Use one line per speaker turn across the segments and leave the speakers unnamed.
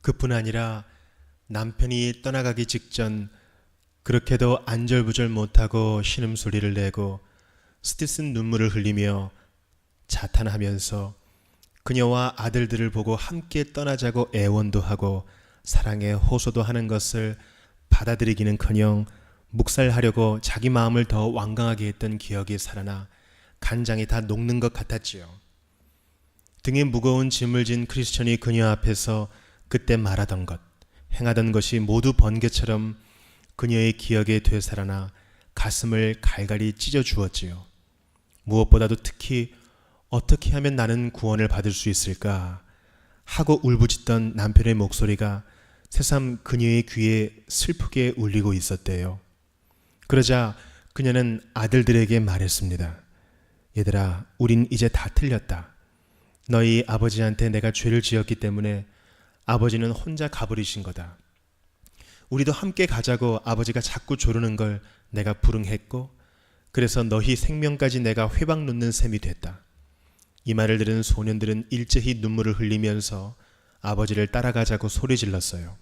그뿐 아니라 남편이 떠나가기 직전 그렇게도 안절부절 못하고 신음소리를 내고 스티슨 눈물을 흘리며 자탄하면서 그녀와 아들들을 보고 함께 떠나자고 애원도 하고 사랑에 호소도 하는 것을 받아들이기는커녕 묵살하려고 자기 마음을 더 완강하게 했던 기억이 살아나 간장이 다 녹는 것 같았지요. 등에 무거운 짐을 진 크리스천이 그녀 앞에서 그때 말하던 것, 행하던 것이 모두 번개처럼 그녀의 기억에 되살아나 가슴을 갈갈이 찢어 주었지요. 무엇보다도 특히 어떻게 하면 나는 구원을 받을 수 있을까 하고 울부짖던 남편의 목소리가 새삼 그녀의 귀에 슬프게 울리고 있었대요. 그러자 그녀는 아들들에게 말했습니다. 얘들아, 우린 이제 다 틀렸다. 너희 아버지한테 내가 죄를 지었기 때문에 아버지는 혼자 가버리신 거다. 우리도 함께 가자고 아버지가 자꾸 조르는 걸 내가 불응했고 그래서 너희 생명까지 내가 회방 놓는 셈이 됐다. 이 말을 들은 소년들은 일제히 눈물을 흘리면서 아버지를 따라가자고 소리 질렀어요.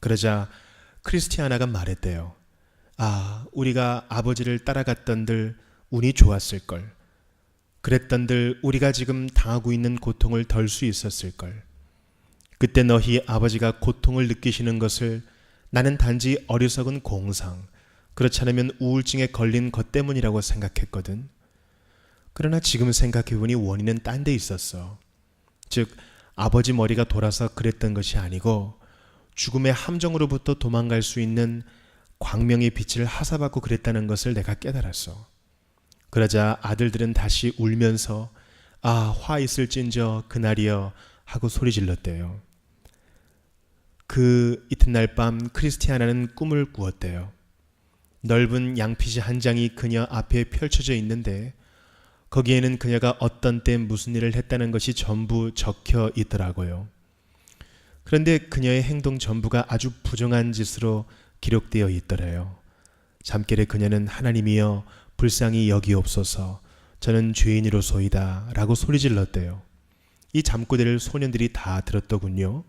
그러자 크리스티아나가 말했대요. 우리가 아버지를 따라갔던들 운이 좋았을걸. 그랬던들 우리가 지금 당하고 있는 고통을 덜 수 있었을걸. 그때 너희 아버지가 고통을 느끼시는 것을 나는 단지 어리석은 공상, 그렇지 않으면 우울증에 걸린 것 때문이라고 생각했거든. 그러나 지금 생각해보니 원인은 딴 데 있었어. 즉 아버지 머리가 돌아서 그랬던 것이 아니고 죽음의 함정으로부터 도망갈 수 있는 광명의 빛을 하사받고 그랬다는 것을 내가 깨달았어. 그러자 아들들은 다시 울면서 화 있을진저 그날이여 하고 소리 질렀대요. 그 이튿날 밤 크리스티아나는 꿈을 꾸었대요. 넓은 양피지 한 장이 그녀 앞에 펼쳐져 있는데 거기에는 그녀가 어떤 때 무슨 일을 했다는 것이 전부 적혀 있더라고요. 그런데 그녀의 행동 전부가 아주 부정한 짓으로 기록되어 있더래요. 잠결에 그녀는 하나님이여 불쌍히 여기옵소서 저는 죄인이로소이다 라고 소리 질렀대요. 이 잠꼬대를 소년들이 다 들었더군요.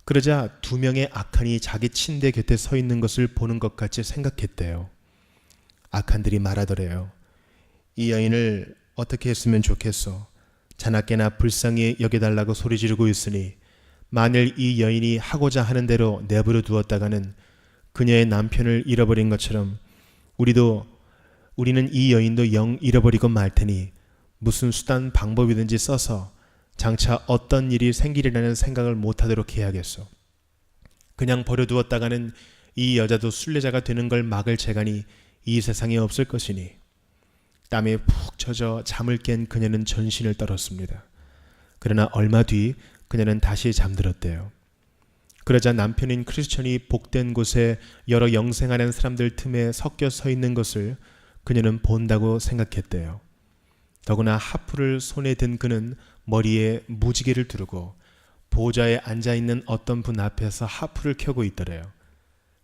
그러자 두 명의 악한이 자기 침대 곁에 서 있는 것을 보는 것 같이 생각했대요. 악한들이 말하더래요. 이 여인을 어떻게 했으면 좋겠소. 자나깨나 불쌍히 여겨달라고 소리 지르고 있으니 만일 이 여인이 하고자 하는 대로 내버려 두었다가는 그녀의 남편을 잃어버린 것처럼 우리는 이 여인도 영 잃어버리고 말 테니 무슨 수단 방법이든지 써서 장차 어떤 일이 생기리라는 생각을 못하도록 해야겠소. 그냥 버려두었다가는 이 여자도 순례자가 되는 걸 막을 재간이 이 세상에 없을 것이니. 땀에 푹 젖어 잠을 깬 그녀는 전신을 떨었습니다. 그러나 얼마 뒤 그녀는 다시 잠들었대요. 그러자 남편인 크리스천이 복된 곳에 여러 영생하는 사람들 틈에 섞여 서 있는 것을 그녀는 본다고 생각했대요. 더구나 하프를 손에 든 그는 머리에 무지개를 두르고 보좌에 앉아있는 어떤 분 앞에서 하프를 켜고 있더래요.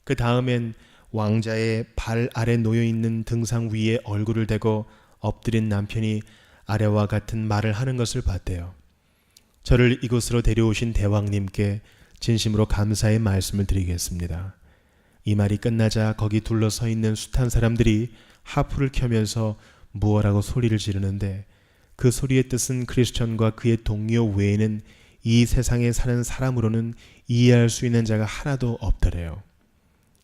그 다음엔 왕자의 발 아래 놓여있는 등상 위에 얼굴을 대고 엎드린 남편이 아래와 같은 말을 하는 것을 봤대요. 저를 이곳으로 데려오신 대왕님께 진심으로 감사의 말씀을 드리겠습니다. 이 말이 끝나자 거기 둘러서 있는 숱한 사람들이 하프를 켜면서 무어라고 소리를 지르는데 그 소리의 뜻은 크리스천과 그의 동료 외에는 이 세상에 사는 사람으로는 이해할 수 있는 자가 하나도 없더래요.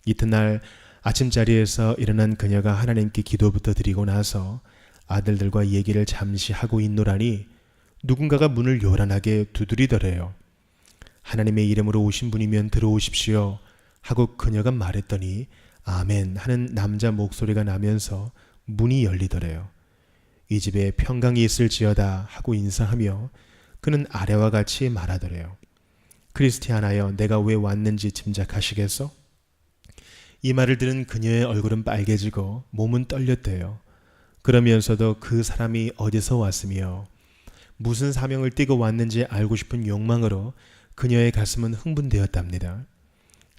이튿날 아침자리에서 일어난 그녀가 하나님께 기도부터 드리고 나서 아들들과 얘기를 잠시 하고 있노라니 누군가가 문을 요란하게 두드리더래요. 하나님의 이름으로 오신 분이면 들어오십시오 하고 그녀가 말했더니 아멘 하는 남자 목소리가 나면서 문이 열리더래요. 이 집에 평강이 있을지어다 하고 인사하며 그는 아래와 같이 말하더래요. 크리스티아나여 내가 왜 왔는지 짐작하시겠소? 이 말을 들은 그녀의 얼굴은 빨개지고 몸은 떨렸대요. 그러면서도 그 사람이 어디서 왔으며 무슨 사명을 띠고 왔는지 알고 싶은 욕망으로 그녀의 가슴은 흥분되었답니다.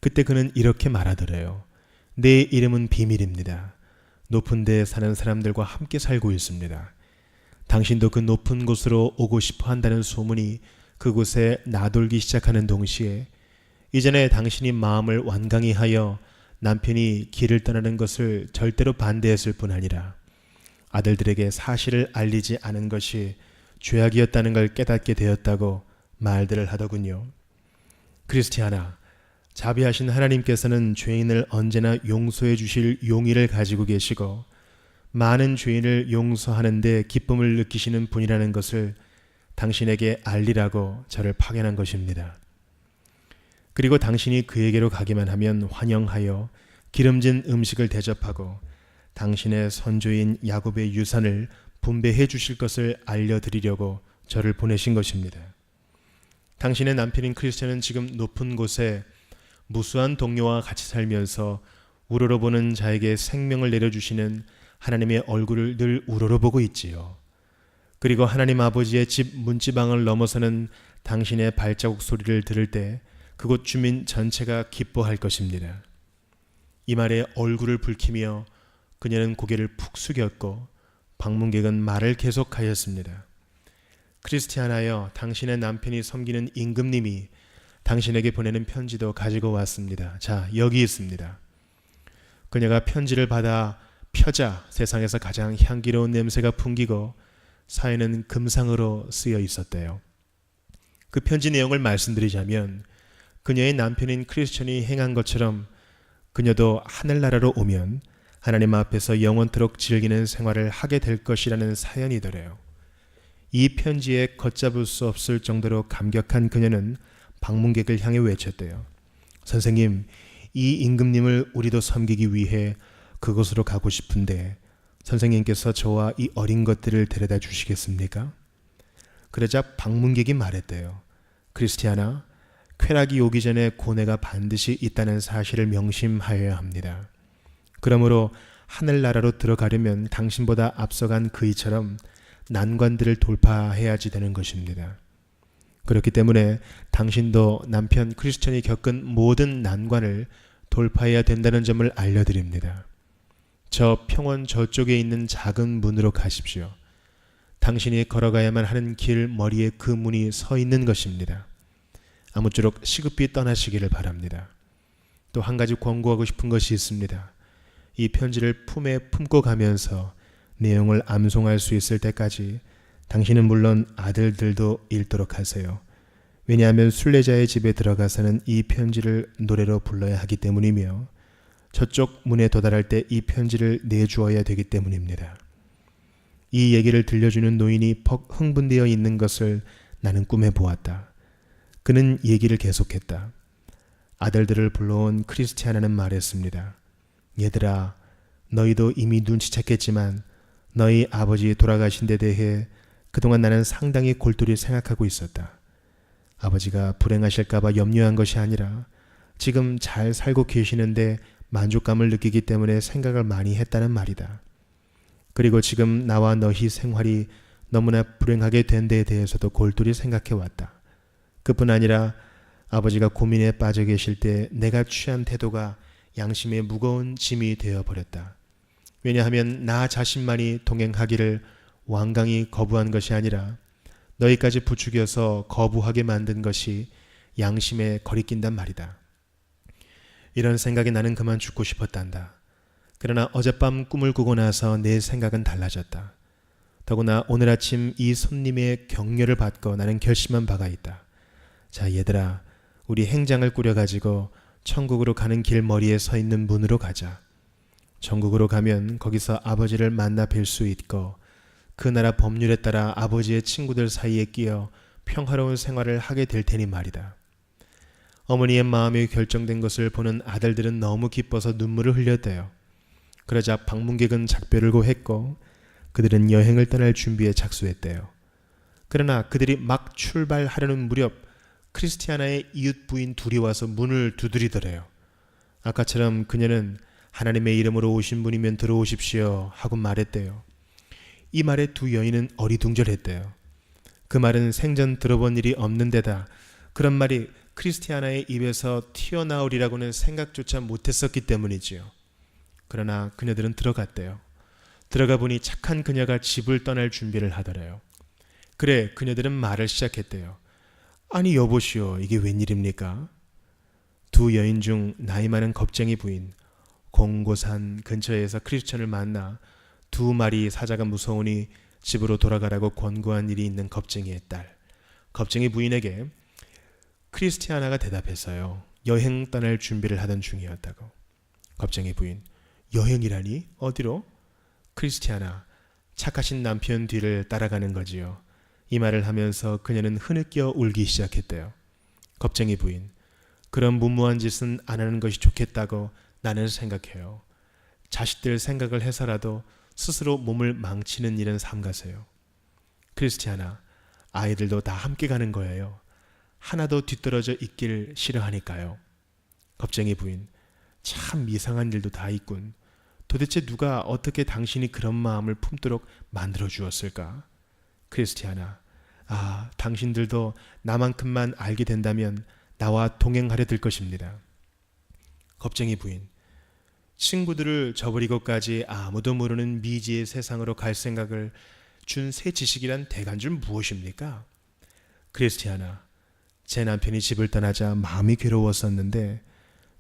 그때 그는 이렇게 말하더래요. 내 이름은 비밀입니다. 높은 데에 사는 사람들과 함께 살고 있습니다. 당신도 그 높은 곳으로 오고 싶어 한다는 소문이 그곳에 나돌기 시작하는 동시에 이전에 당신이 마음을 완강히 하여 남편이 길을 떠나는 것을 절대로 반대했을 뿐 아니라 아들들에게 사실을 알리지 않은 것이 죄악이었다는 걸 깨닫게 되었다고 말들을 하더군요. 크리스티아나, 자비하신 하나님께서는 죄인을 언제나 용서해 주실 용의를 가지고 계시고 많은 죄인을 용서하는 데 기쁨을 느끼시는 분이라는 것을 당신에게 알리라고 저를 파견한 것입니다. 그리고 당신이 그에게로 가기만 하면 환영하여 기름진 음식을 대접하고 당신의 선조인 야곱의 유산을 분배해 주실 것을 알려드리려고 저를 보내신 것입니다. 당신의 남편인 크리스천은 지금 높은 곳에 무수한 동료와 같이 살면서 우러러보는 자에게 생명을 내려주시는 하나님의 얼굴을 늘 우러러보고 있지요. 그리고 하나님 아버지의 집 문지방을 넘어서는 당신의 발자국 소리를 들을 때 그곳 주민 전체가 기뻐할 것입니다. 이 말에 얼굴을 붉히며 그녀는 고개를 푹 숙였고 방문객은 말을 계속하였습니다. 크리스티아나여, 당신의 남편이 섬기는 임금님이 당신에게 보내는 편지도 가지고 왔습니다. 자, 여기 있습니다. 그녀가 편지를 받아 펴자 세상에서 가장 향기로운 냄새가 풍기고 사회는 금상으로 쓰여 있었대요. 그 편지 내용을 말씀드리자면 그녀의 남편인 크리스천이 행한 것처럼 그녀도 하늘나라로 오면 하나님 앞에서 영원토록 즐기는 생활을 하게 될 것이라는 사연이더래요. 이 편지에 걷잡을 수 없을 정도로 감격한 그녀는 방문객을 향해 외쳤대요. 선생님, 이 임금님을 우리도 섬기기 위해 그곳으로 가고 싶은데 선생님께서 저와 이 어린 것들을 데려다 주시겠습니까? 그러자 방문객이 말했대요. 크리스티아나, 쾌락이 오기 전에 고뇌가 반드시 있다는 사실을 명심하여야 합니다. 그러므로 하늘나라로 들어가려면 당신보다 앞서간 그이처럼 난관들을 돌파해야지 되는 것입니다. 그렇기 때문에 당신도 남편 크리스천이 겪은 모든 난관을 돌파해야 된다는 점을 알려드립니다. 저 평원 저쪽에 있는 작은 문으로 가십시오. 당신이 걸어가야만 하는 길 머리에 그 문이 서 있는 것입니다. 아무쪼록 시급히 떠나시기를 바랍니다. 또 한 가지 권고하고 싶은 것이 있습니다. 이 편지를 품에 품고 가면서 내용을 암송할 수 있을 때까지 당신은 물론 아들들도 읽도록 하세요. 왜냐하면 순례자의 집에 들어가서는 이 편지를 노래로 불러야 하기 때문이며 저쪽 문에 도달할 때 이 편지를 내주어야 되기 때문입니다. 이 얘기를 들려주는 노인이 퍽 흥분되어 있는 것을 나는 꿈에 보았다. 그는 얘기를 계속했다. 아들들을 불러온 크리스티아나는 말했습니다. 얘들아, 너희도 이미 눈치챘겠지만 너희 아버지 돌아가신 데 대해 그동안 나는 상당히 골똘히 생각하고 있었다. 아버지가 불행하실까봐 염려한 것이 아니라 지금 잘 살고 계시는데 만족감을 느끼기 때문에 생각을 많이 했다는 말이다. 그리고 지금 나와 너희 생활이 너무나 불행하게 된 데에 대해서도 골똘히 생각해왔다. 그뿐 아니라 아버지가 고민에 빠져 계실 때 내가 취한 태도가 양심에 무거운 짐이 되어버렸다. 왜냐하면 나 자신만이 동행하기를 완강히 거부한 것이 아니라 너희까지 부추겨서 거부하게 만든 것이 양심에 거리낀단 말이다. 이런 생각에 나는 그만 죽고 싶었단다. 그러나 어젯밤 꿈을 꾸고 나서 내 생각은 달라졌다. 더구나 오늘 아침 이 손님의 격려를 받고 나는 결심한 바가 있다. 자, 얘들아, 우리 행장을 꾸려가지고 천국으로 가는 길 머리에 서 있는 문으로 가자. 천국으로 가면 거기서 아버지를 만나 뵐 수 있고 그 나라 법률에 따라 아버지의 친구들 사이에 끼어 평화로운 생활을 하게 될 테니 말이다. 어머니의 마음이 결정된 것을 보는 아들들은 너무 기뻐서 눈물을 흘렸대요. 그러자 방문객은 작별을 고했고 그들은 여행을 떠날 준비에 착수했대요. 그러나 그들이 막 출발하려는 무렵 크리스티아나의 이웃 부인 둘이 와서 문을 두드리더래요. 아까처럼 그녀는 하나님의 이름으로 오신 분이면 들어오십시오 하고 말했대요. 이 말에 두 여인은 어리둥절했대요. 그 말은 생전 들어본 일이 없는 데다 그런 말이 크리스티아나의 입에서 튀어나오리라고는 생각조차 못했었기 때문이지요. 그러나 그녀들은 들어갔대요. 들어가 보니 착한 그녀가 집을 떠날 준비를 하더래요. 그래, 그녀들은 말을 시작했대요. 아니 여보시오, 이게 웬일입니까? 두 여인 중 나이 많은 겁쟁이 부인 공고산 근처에서 크리스천을 만나 두 마리 사자가 무서우니 집으로 돌아가라고 권고한 일이 있는 겁쟁이의 딸. 겁쟁이 부인에게 크리스티아나가 대답했어요. 여행 떠날 준비를 하던 중이었다고. 겁쟁이 부인, 여행이라니? 어디로? 크리스티아나, 착하신 남편 뒤를 따라가는 거지요. 이 말을 하면서 그녀는 흐느껴 울기 시작했대요. 겁쟁이 부인, 그런 무모한 짓은 안 하는 것이 좋겠다고 나는 생각해요. 자식들 생각을 해서라도 스스로 몸을 망치는 일은 삼가세요. 크리스티아나, 아이들도 다 함께 가는 거예요. 하나도 뒤떨어져 있길 싫어하니까요. 겁쟁이 부인, 참 이상한 일도 다 있군. 도대체 누가 어떻게 당신이 그런 마음을 품도록 만들어 주었을까? 크리스티아나, 아, 당신들도 나만큼만 알게 된다면 나와 동행하려 들 것입니다. 겁쟁이 부인, 친구들을 저버리고까지 아무도 모르는 미지의 세상으로 갈 생각을 준 새 지식이란 대간줄 무엇입니까? 크리스티아나, 제 남편이 집을 떠나자 마음이 괴로웠었는데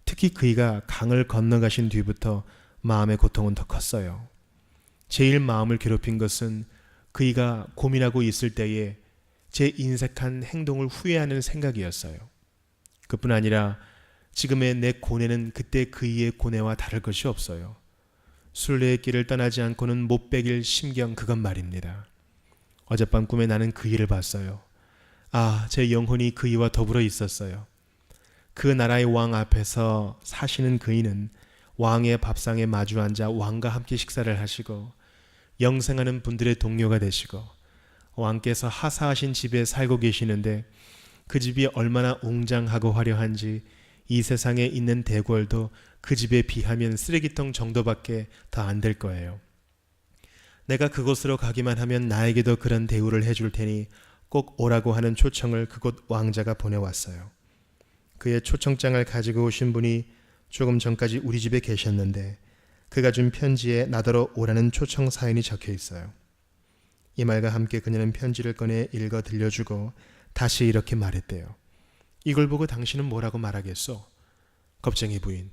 특히 그이가 강을 건너가신 뒤부터 마음의 고통은 더 컸어요. 제일 마음을 괴롭힌 것은 그이가 고민하고 있을 때에 제 인색한 행동을 후회하는 생각이었어요. 그뿐 아니라 지금의 내 고뇌는 그때 그이의 고뇌와 다를 것이 없어요. 순례의 길을 떠나지 않고는 못 베길 심경, 그것 말입니다. 어젯밤 꿈에 나는 그이를 봤어요. 아, 제 영혼이 그이와 더불어 있었어요. 그 나라의 왕 앞에서 사시는 그이는 왕의 밥상에 마주 앉아 왕과 함께 식사를 하시고 영생하는 분들의 동료가 되시고 왕께서 하사하신 집에 살고 계시는데 그 집이 얼마나 웅장하고 화려한지 이 세상에 있는 대궐도 그 집에 비하면 쓰레기통 정도밖에 더 안 될 거예요. 내가 그곳으로 가기만 하면 나에게도 그런 대우를 해줄 테니 꼭 오라고 하는 초청을 그곳 왕자가 보내왔어요. 그의 초청장을 가지고 오신 분이 조금 전까지 우리 집에 계셨는데 그가 준 편지에 나더러 오라는 초청 사연이 적혀 있어요. 이 말과 함께 그녀는 편지를 꺼내 읽어 들려주고 다시 이렇게 말했대요. 이걸 보고 당신은 뭐라고 말하겠소? 겁쟁이 부인,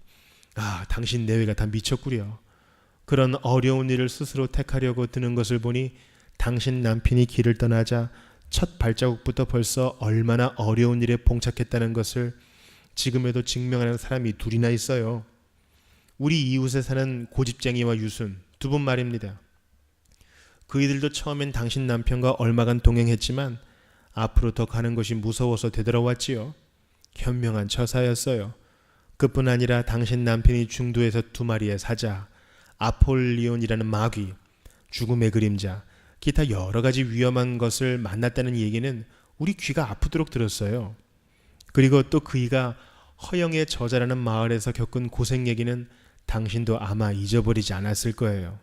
아, 당신 내외가 다 미쳤구려. 그런 어려운 일을 스스로 택하려고 드는 것을 보니 당신 남편이 길을 떠나자 첫 발자국부터 벌써 얼마나 어려운 일에 봉착했다는 것을 지금에도 증명하는 사람이 둘이나 있어요. 우리 이웃에 사는 고집쟁이와 유순 두 분 말입니다. 그이들도 처음엔 당신 남편과 얼마간 동행했지만 앞으로 더 가는 것이 무서워서 되돌아왔지요. 현명한 처사였어요. 그뿐 아니라 당신 남편이 중도에서 두 마리의 사자, 아폴리온이라는 마귀, 죽음의 그림자, 기타 여러 가지 위험한 것을 만났다는 얘기는 우리 귀가 아프도록 들었어요. 그리고 또 그이가 허영의 저자라는 마을에서 겪은 고생 얘기는 당신도 아마 잊어버리지 않았을 거예요.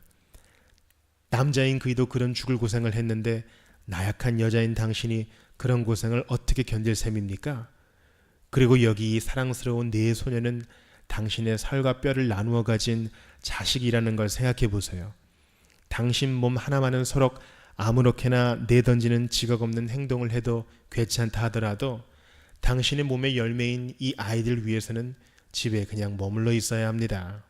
남자인 그이도 그런 죽을 고생을 했는데 나약한 여자인 당신이 그런 고생을 어떻게 견딜 셈입니까? 그리고 여기 이 사랑스러운 네 소녀는 당신의 살과 뼈를 나누어 가진 자식이라는 걸 생각해 보세요. 당신 몸 하나만은 서로 아무렇게나 내던지는 지각 없는 행동을 해도 괜찮다 하더라도 당신의 몸의 열매인 이 아이들 위해서는 집에 그냥 머물러 있어야 합니다.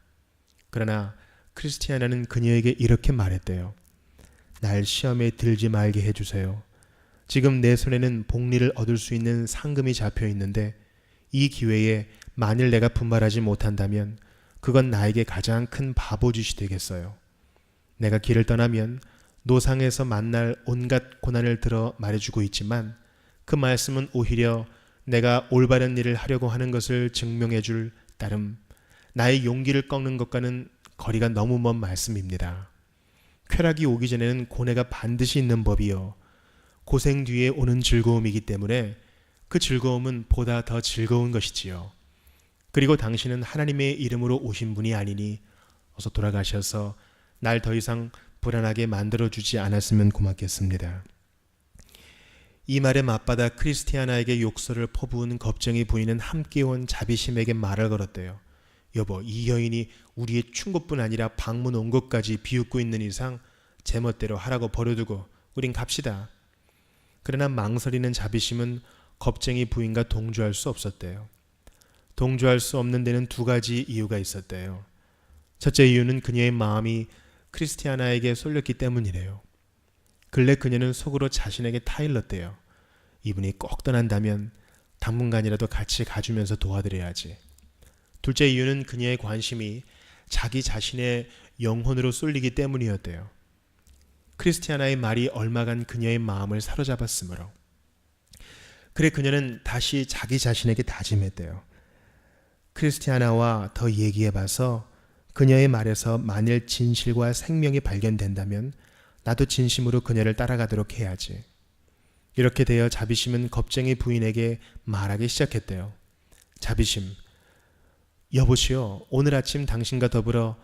그러나 크리스티아나는 그녀에게 이렇게 말했대요. 날 시험에 들지 말게 해주세요. 지금 내 손에는 복리를 얻을 수 있는 상금이 잡혀 있는데 이 기회에 만일 내가 분발하지 못한다면 그건 나에게 가장 큰 바보짓이 되겠어요. 내가 길을 떠나면 노상에서 만날 온갖 고난을 들어 말해주고 있지만 그 말씀은 오히려 내가 올바른 일을 하려고 하는 것을 증명해 줄 따름 나의 용기를 꺾는 것과는 거리가 너무 먼 말씀입니다. 쾌락이 오기 전에는 고뇌가 반드시 있는 법이요. 고생 뒤에 오는 즐거움이기 때문에 그 즐거움은 보다 더 즐거운 것이지요. 그리고 당신은 하나님의 이름으로 오신 분이 아니니 어서 돌아가셔서 날 더 이상 불안하게 만들어주지 않았으면 고맙겠습니다. 이 말에 맞받아 크리스티아나에게 욕설을 퍼부은 겁쟁이 부인은 함께 온 자비심에게 말을 걸었대요. 여보, 이 여인이 우리의 충고뿐 아니라 방문 온 것까지 비웃고 있는 이상 제멋대로 하라고 버려두고 우린 갑시다. 그러나 망설이는 자비심은 겁쟁이 부인과 동조할 수 없었대요. 동조할 수 없는 데는 두 가지 이유가 있었대요. 첫째 이유는 그녀의 마음이 크리스티아나에게 쏠렸기 때문이래요. 근래 그녀는 속으로 자신에게 타일렀대요. 이분이 꼭 떠난다면 당분간이라도 같이 가주면서 도와드려야지. 둘째 이유는 그녀의 관심이 자기 자신의 영혼으로 쏠리기 때문이었대요. 크리스티아나의 말이 얼마간 그녀의 마음을 사로잡았으므로. 그래 그녀는 다시 자기 자신에게 다짐했대요. 크리스티아나와 더 얘기해봐서 그녀의 말에서 만일 진실과 생명이 발견된다면 나도 진심으로 그녀를 따라가도록 해야지. 이렇게 되어 자비심은 겁쟁이 부인에게 말하기 시작했대요. 자비심, 여보시오, 오늘 아침 당신과 더불어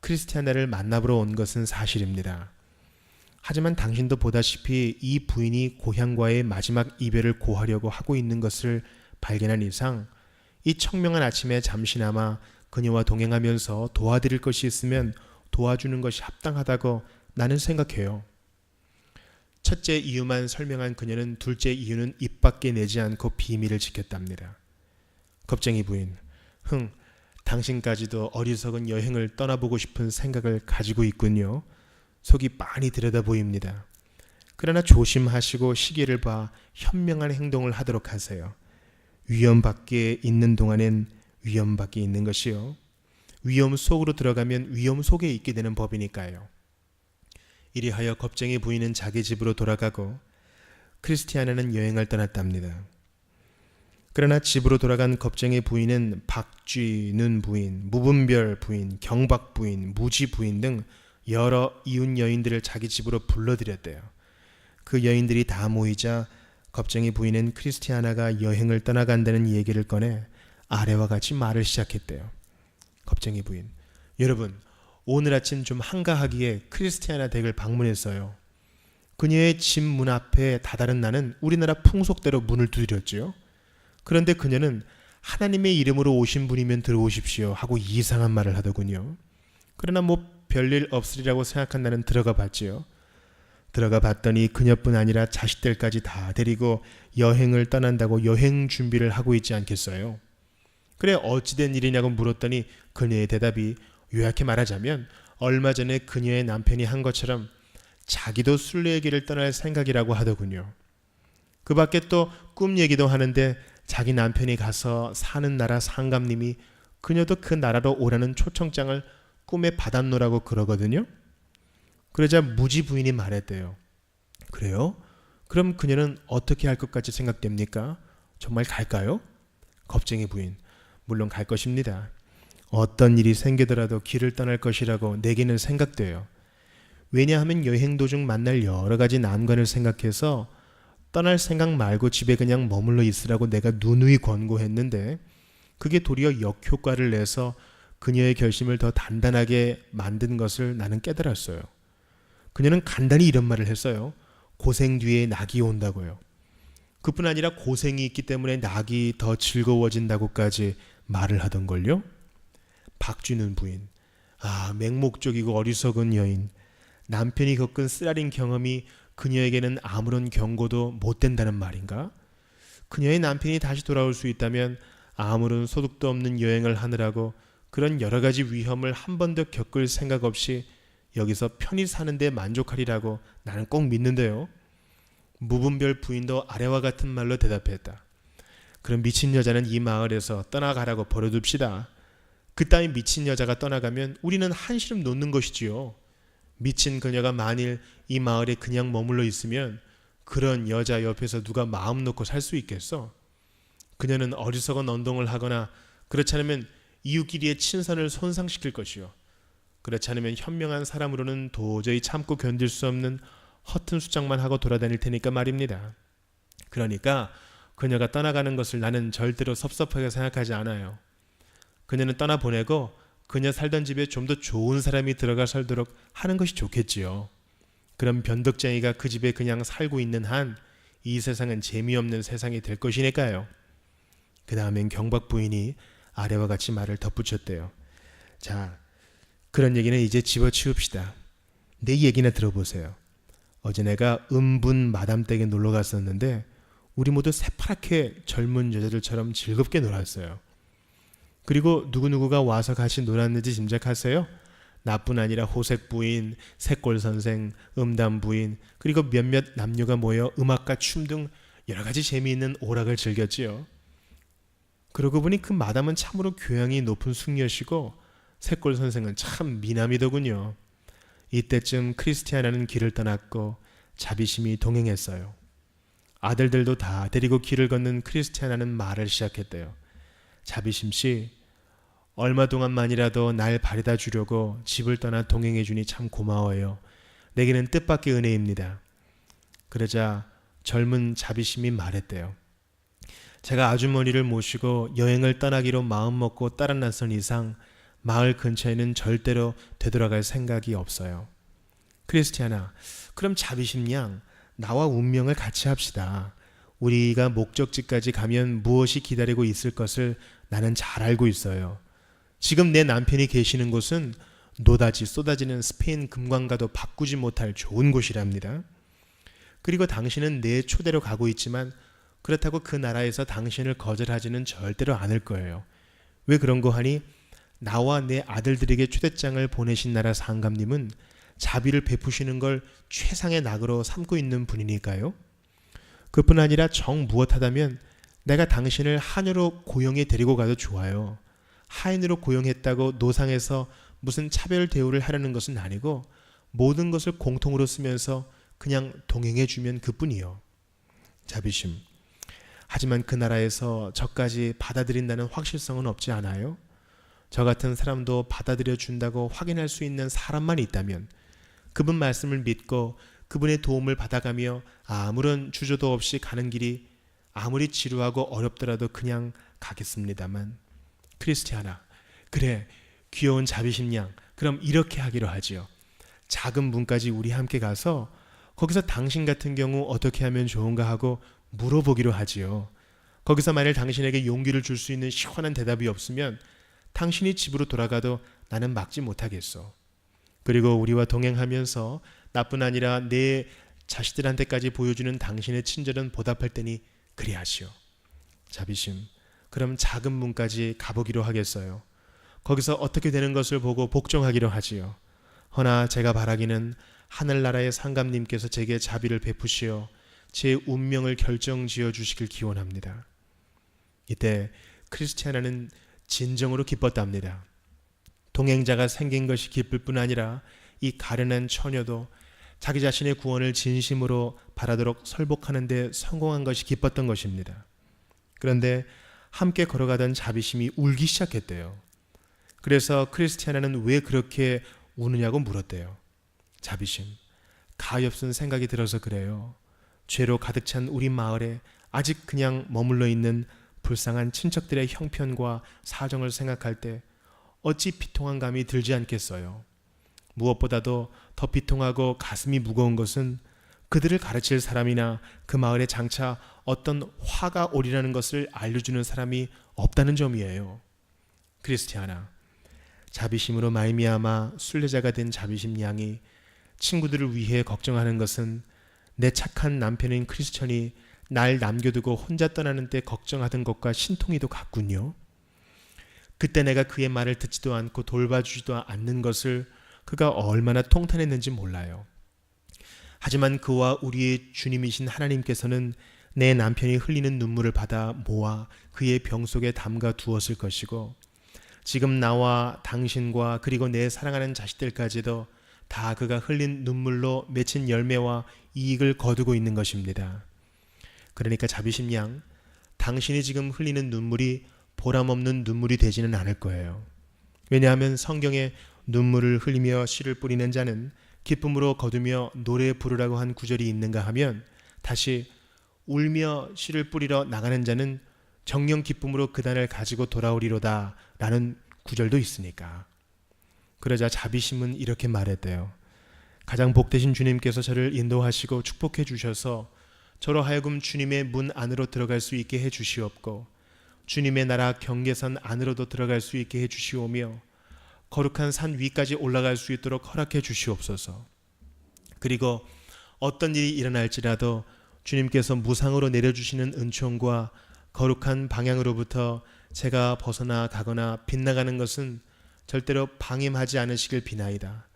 크리스티아나를 만나보러 온 것은 사실입니다. 하지만 당신도 보다시피 이 부인이 고향과의 마지막 이별을 고하려고 하고 있는 것을 발견한 이상 이 청명한 아침에 잠시나마 그녀와 동행하면서 도와드릴 것이 있으면 도와주는 것이 합당하다고 나는 생각해요. 첫째 이유만 설명한 그녀는 둘째 이유는 입 밖에 내지 않고 비밀을 지켰답니다. 겁쟁이 부인, 당신까지도 어리석은 여행을 떠나보고 싶은 생각을 가지고 있군요. 속이 빤히 들여다 보입니다. 그러나 조심하시고 시기를 봐 현명한 행동을 하도록 하세요. 위험 밖에 있는 동안엔 위험 밖에 있는 것이요. 위험 속으로 들어가면 위험 속에 있게 되는 법이니까요. 이리하여 겁쟁이 부인은 자기 집으로 돌아가고 크리스티아나는 여행을 떠났답니다. 그러나 집으로 돌아간 겁쟁이 부인은 박쥐는 부인, 무분별 부인, 경박 부인, 무지 부인 등 여러 이웃 여인들을 자기 집으로 불러들였대요. 그 여인들이 다 모이자 겁쟁이 부인은 크리스티아나가 여행을 떠나간다는 얘기를 꺼내 아래와 같이 말을 시작했대요. 겁쟁이 부인, 여러분, 오늘 아침 좀 한가하기에 크리스티아나 댁을 방문했어요. 그녀의 집 문 앞에 다다른 나는 우리나라 풍속대로 문을 두드렸지요. 그런데 그녀는 하나님의 이름으로 오신 분이면 들어오십시오 하고 이상한 말을 하더군요. 그러나 별일 없으리라고 생각한 나는 들어가 봤지요. 들어가 봤더니 그녀뿐 아니라 자식들까지 다 데리고 여행을 떠난다고 여행 준비를 하고 있지 않겠어요. 그래 어찌된 일이냐고 물었더니 그녀의 대답이 요약해 말하자면 얼마 전에 그녀의 남편이 한 것처럼 자기도 순례길을 떠날 생각이라고 하더군요. 그 밖에 또 꿈 얘기도 하는데 자기 남편이 가서 사는 나라 상감님이 그녀도 그 나라로 오라는 초청장을 꿈에 받았노라고 그러거든요. 그러자 무지 부인이 말했대요. 그래요? 그럼 그녀는 어떻게 할 것 같이 생각됩니까? 정말 갈까요? 겁쟁이 부인, 물론 갈 것입니다. 어떤 일이 생기더라도 길을 떠날 것이라고 내게는 생각돼요. 왜냐하면 여행 도중 만날 여러 가지 난관을 생각해서 떠날 생각 말고 집에 그냥 머물러 있으라고 내가 누누이 권고했는데 그게 도리어 역효과를 내서 그녀의 결심을 더 단단하게 만든 것을 나는 깨달았어요. 그녀는 간단히 이런 말을 했어요. 고생 뒤에 낙이 온다고요. 그뿐 아니라 고생이 있기 때문에 낙이 더 즐거워진다고까지 말을 하던걸요. 박쥐는 부인, 맹목적이고 어리석은 여인. 남편이 겪은 쓰라린 경험이 그녀에게는 아무런 경고도 못 된다는 말인가? 그녀의 남편이 다시 돌아올 수 있다면 아무런 소득도 없는 여행을 하느라고 그런 여러 가지 위험을 한 번도 겪을 생각 없이 여기서 편히 사는데 만족하리라고 나는 꼭 믿는데요. 무분별 부인도 아래와 같은 말로 대답했다. 그럼 미친 여자는 이 마을에서 떠나가라고 버려둡시다. 그따위 미친 여자가 떠나가면 우리는 한시름 놓는 것이지요. 미친 그녀가 만일 이 마을에 그냥 머물러 있으면 그런 여자 옆에서 누가 마음 놓고 살 수 있겠어? 그녀는 어리석은 언동을 하거나 그렇지 않으면 이웃끼리의 친선을 손상시킬 것이요. 그렇지 않으면 현명한 사람으로는 도저히 참고 견딜 수 없는 허튼 수작만 하고 돌아다닐 테니까 말입니다. 그러니까 그녀가 떠나가는 것을 나는 절대로 섭섭하게 생각하지 않아요. 그녀는 떠나보내고 그녀 살던 집에 좀 더 좋은 사람이 들어가 살도록 하는 것이 좋겠지요. 그럼 변덕쟁이가 그 집에 그냥 살고 있는 한 이 세상은 재미없는 세상이 될 것이니까요. 그 다음엔 경박 부인이 아래와 같이 말을 덧붙였대요. 자, 그런 얘기는 이제 집어치웁시다. 내 얘기나 들어보세요. 어제 내가 은분 마담 댁에 놀러 갔었는데 우리 모두 새파랗게 젊은 여자들처럼 즐겁게 놀았어요. 그리고 누구누구가 와서 같이 놀았는지 짐작하세요? 나뿐 아니라 호색 부인, 새골 선생, 음담 부인, 그리고 몇몇 남녀가 모여 음악과 춤 등 여러 가지 재미있는 오락을 즐겼지요. 그러고 보니 그 마담은 참으로 교양이 높은 숙녀시고 새골 선생은 참 미남이더군요. 이때쯤 크리스티아나는 길을 떠났고 자비심이 동행했어요. 아들들도 다 데리고 길을 걷는 크리스티아나는 말을 시작했대요. 자비심 씨, 얼마 동안만이라도 날 바래다 주려고 집을 떠나 동행해 주니 참 고마워요. 내게는 뜻밖의 은혜입니다. 그러자 젊은 자비심이 말했대요. 제가 아주머니를 모시고 여행을 떠나기로 마음먹고 따라 나선 이상 마을 근처에는 절대로 되돌아갈 생각이 없어요. 크리스티아나, 그럼 자비심 양, 나와 운명을 같이 합시다. 우리가 목적지까지 가면 무엇이 기다리고 있을 것을 나는 잘 알고 있어요. 지금 내 남편이 계시는 곳은 노다지 쏟아지는 스페인 금광과도 바꾸지 못할 좋은 곳이랍니다. 그리고 당신은 내 초대로 가고 있지만 그렇다고 그 나라에서 당신을 거절하지는 절대로 않을 거예요. 왜 그런 거 하니? 나와 내 아들들에게 초대장을 보내신 나라 상감님은 자비를 베푸시는 걸 최상의 낙으로 삼고 있는 분이니까요. 그뿐 아니라 정 무엇하다면 내가 당신을 하녀로 고용해 데리고 가도 좋아요. 하인으로 고용했다고 노상에서 무슨 차별 대우를 하려는 것은 아니고 모든 것을 공통으로 쓰면서 그냥 동행해 주면 그뿐이요. 자비심, 하지만 그 나라에서 저까지 받아들인다는 확실성은 없지 않아요? 저 같은 사람도 받아들여 준다고 확인할 수 있는 사람만 있다면 그분 말씀을 믿고 그분의 도움을 받아가며 아무런 주저도 없이 가는 길이 아무리 지루하고 어렵더라도 그냥 가겠습니다만. 크리스티아나, 그래, 귀여운 자비심 양, 그럼 이렇게 하기로 하지요. 작은 문까지 우리 함께 가서 거기서 당신 같은 경우 어떻게 하면 좋은가 하고 물어보기로 하지요. 거기서 만일 당신에게 용기를 줄 수 있는 시원한 대답이 없으면 당신이 집으로 돌아가도 나는 막지 못하겠소. 그리고 우리와 동행하면서 나뿐 아니라 내 자식들한테까지 보여주는 당신의 친절은 보답할 테니 그리하시오. 자비심, 그럼 작은 문까지 가보기로 하겠어요. 거기서 어떻게 되는 것을 보고 복종하기로 하지요. 허나 제가 바라기는 하늘나라의 상감님께서 제게 자비를 베푸시어 제 운명을 결정지어 주시길 기원합니다. 이때 크리스티아나는 진정으로 기뻤답니다. 동행자가 생긴 것이 기쁠 뿐 아니라 이 가련한 처녀도 자기 자신의 구원을 진심으로 바라도록 설복하는 데 성공한 것이 기뻤던 것입니다. 그런데 함께 걸어가던 자비심이 울기 시작했대요. 그래서 크리스티아나는 왜 그렇게 우느냐고 물었대요. 자비심, 가엾은 생각이 들어서 그래요. 죄로 가득 찬 우리 마을에 아직 그냥 머물러 있는 불쌍한 친척들의 형편과 사정을 생각할 때 어찌 비통한 감이 들지 않겠어요. 무엇보다도 더 비통하고 가슴이 무거운 것은 그들을 가르칠 사람이나 그 마을에 장차 어떤 화가 오리라는 것을 알려주는 사람이 없다는 점이에요. 크리스티아나, 자비심으로 말미암아 순례자가 된 자비심 양이 친구들을 위해 걱정하는 것은 내 착한 남편인 크리스천이 날 남겨두고 혼자 떠나는 때 걱정하던 것과 신통이도 같군요. 그때 내가 그의 말을 듣지도 않고 돌봐주지도 않는 것을 그가 얼마나 통탄했는지 몰라요. 하지만 그와 우리의 주님이신 하나님께서는 내 남편이 흘리는 눈물을 받아 모아 그의 병 속에 담가 두었을 것이고 지금 나와 당신과 그리고 내 사랑하는 자식들까지도 다 그가 흘린 눈물로 맺힌 열매와 이익을 거두고 있는 것입니다. 그러니까 자비심 양, 당신이 지금 흘리는 눈물이 보람없는 눈물이 되지는 않을 거예요. 왜냐하면 성경에 눈물을 흘리며 씨를 뿌리는 자는 기쁨으로 거두며 노래 부르라고 한 구절이 있는가 하면 다시 울며 씨를 뿌리러 나가는 자는 정령 기쁨으로 그단을 가지고 돌아오리로다 라는 구절도 있으니까. 그러자 자비심은 이렇게 말했대요. 가장 복되신 주님께서 저를 인도하시고 축복해 주셔서 저로 하여금 주님의 문 안으로 들어갈 수 있게 해 주시옵고 주님의 나라 경계선 안으로도 들어갈 수 있게 해 주시오며 거룩한 산 위까지 올라갈 수 있도록 허락해 주시옵소서. 그리고 어떤 일이 일어날지라도 주님께서 무상으로 내려주시는 은총과 거룩한 방향으로부터 제가 벗어나 가거나 빗나가는 것은 절대로 방임하지 않으시길 비나이다.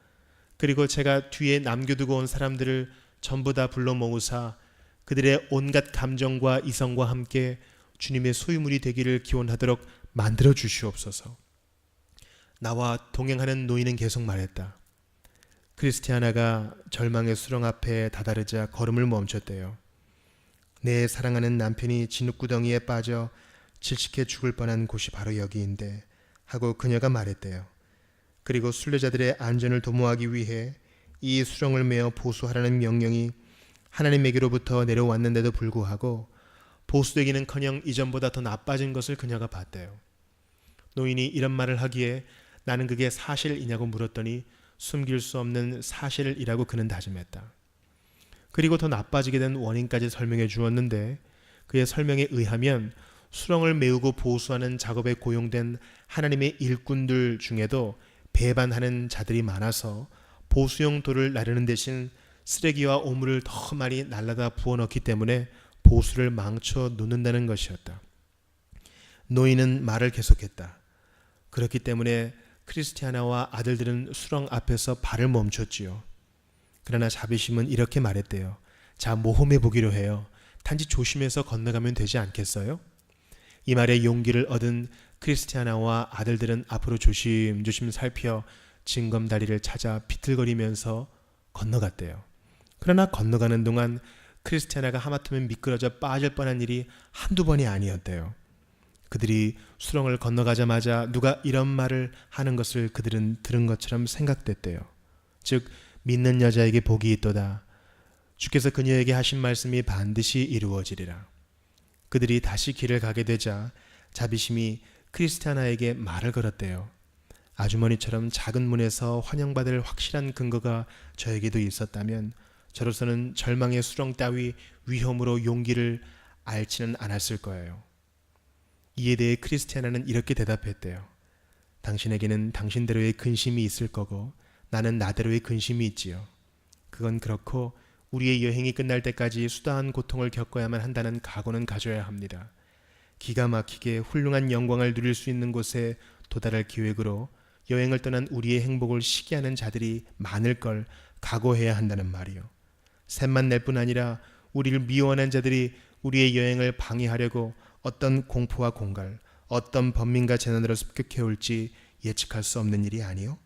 그리고 제가 뒤에 남겨두고 온 사람들을 전부 다 불러 모으사 그들의 온갖 감정과 이성과 함께 주님의 소유물이 되기를 기원하도록 만들어 주시옵소서. 나와 동행하는 노인은 계속 말했다. 크리스티아나가 절망의 수렁 앞에 다다르자 걸음을 멈췄대요. 내 사랑하는 남편이 진흙구덩이에 빠져 질식해 죽을 뻔한 곳이 바로 여기인데 하고 그녀가 말했대요. 그리고 순례자들의 안전을 도모하기 위해 이 수렁을 메어 보수하라는 명령이 하나님에게로부터 내려왔는데도 불구하고 보수되기는커녕 이전보다 더 나빠진 것을 그녀가 봤대요. 노인이 이런 말을 하기에 나는 그게 사실이냐고 물었더니 숨길 수 없는 사실이라고 그는 다짐했다. 그리고 더 나빠지게 된 원인까지 설명해 주었는데 그의 설명에 의하면 수렁을 메우고 보수하는 작업에 고용된 하나님의 일꾼들 중에도 배반하는 자들이 많아서 보수용 돌을 나르는 대신 쓰레기와 오물을 더 많이 날라다 부어넣기 때문에 보수를 망쳐 놓는다는 것이었다. 노인은 말을 계속했다. 그렇기 때문에 크리스티아나와 아들들은 수렁 앞에서 발을 멈췄지요. 그러나 자비심은 이렇게 말했대요. 자, 모험해 보기로 해요. 단지 조심해서 건너가면 되지 않겠어요? 이 말에 용기를 얻은 크리스티아나와 아들들은 앞으로 조심조심 살펴 징검다리를 찾아 비틀거리면서 건너갔대요. 그러나 건너가는 동안 크리스티아나가 하마터면 미끄러져 빠질 뻔한 일이 한두 번이 아니었대요. 그들이 수렁을 건너가자마자 누가 이런 말을 하는 것을 그들은 들은 것처럼 생각됐대요. 즉 믿는 여자에게 복이 있도다. 주께서 그녀에게 하신 말씀이 반드시 이루어지리라. 그들이 다시 길을 가게 되자 자비심이 크리스티아나에게 말을 걸었대요. 아주머니처럼 작은 문에서 환영받을 확실한 근거가 저에게도 있었다면 저로서는 절망의 수렁 따위 위험으로 용기를 앓지는 않았을 거예요. 이에 대해 크리스티아나는 이렇게 대답했대요. 당신에게는 당신대로의 근심이 있을 거고 나는 나대로의 근심이 있지요. 그건 그렇고 우리의 여행이 끝날 때까지 수다한 고통을 겪어야만 한다는 각오는 가져야 합니다. 기가 막히게 훌륭한 영광을 누릴 수 있는 곳에 도달할 계획으로 여행을 떠난 우리의 행복을 시기하는 자들이 많을 걸 각오해야 한다는 말이요. 샘만 낼 뿐 아니라 우리를 미워하는 자들이 우리의 여행을 방해하려고 어떤 공포와 공갈, 어떤 번민과 재난으로 습격해 올지 예측할 수 없는 일이 아니요.